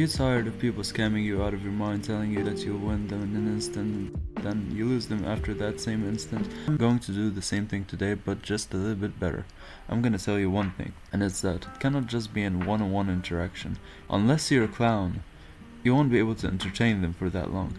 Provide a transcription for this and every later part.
You're tired of people scamming you out of your mind, telling you that you'll win them in an instant, then you lose them after that same instant. I'm going to do the same thing today, but just a little bit better. I'm gonna tell you one thing, and it's that it cannot just be in one-on-one interaction. Unless you're a clown, you won't be able to entertain them for that long.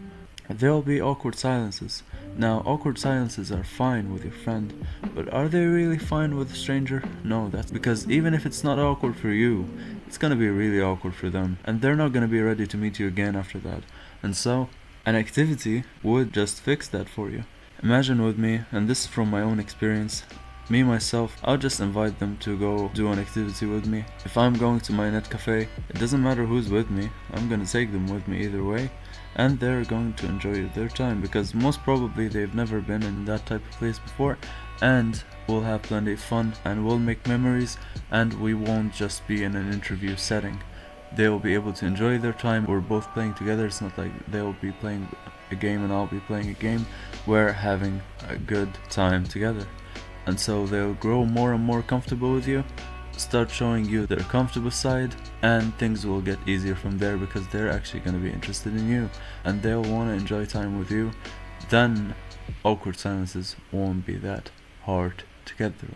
There'll be awkward silences. Now, awkward silences are fine with your friend, but are they really fine with a stranger? No, that's because even if it's not awkward for you, it's gonna be really awkward for them, and they're not gonna be ready to meet you again after that. And so, an activity would just fix that for you. Imagine with me, and this is from my own experience, me myself, I'll just invite them to go do an activity with me. If I'm going to my net cafe, it doesn't matter who's with me, I'm gonna take them with me either way, and they're going to enjoy their time because most probably they've never been in that type of place before, and we'll have plenty of fun and we'll make memories, and we won't just be in an interview setting. They will be able to enjoy their time. We're both playing together. It's not like they'll be playing a game and I'll be playing a game. We're having a good time together. And so they'll grow more and more comfortable with you, start showing you their comfortable side, and things will get easier from there because they're actually going to be interested in you and they'll want to enjoy time with you. Then awkward silences won't be that hard to get through.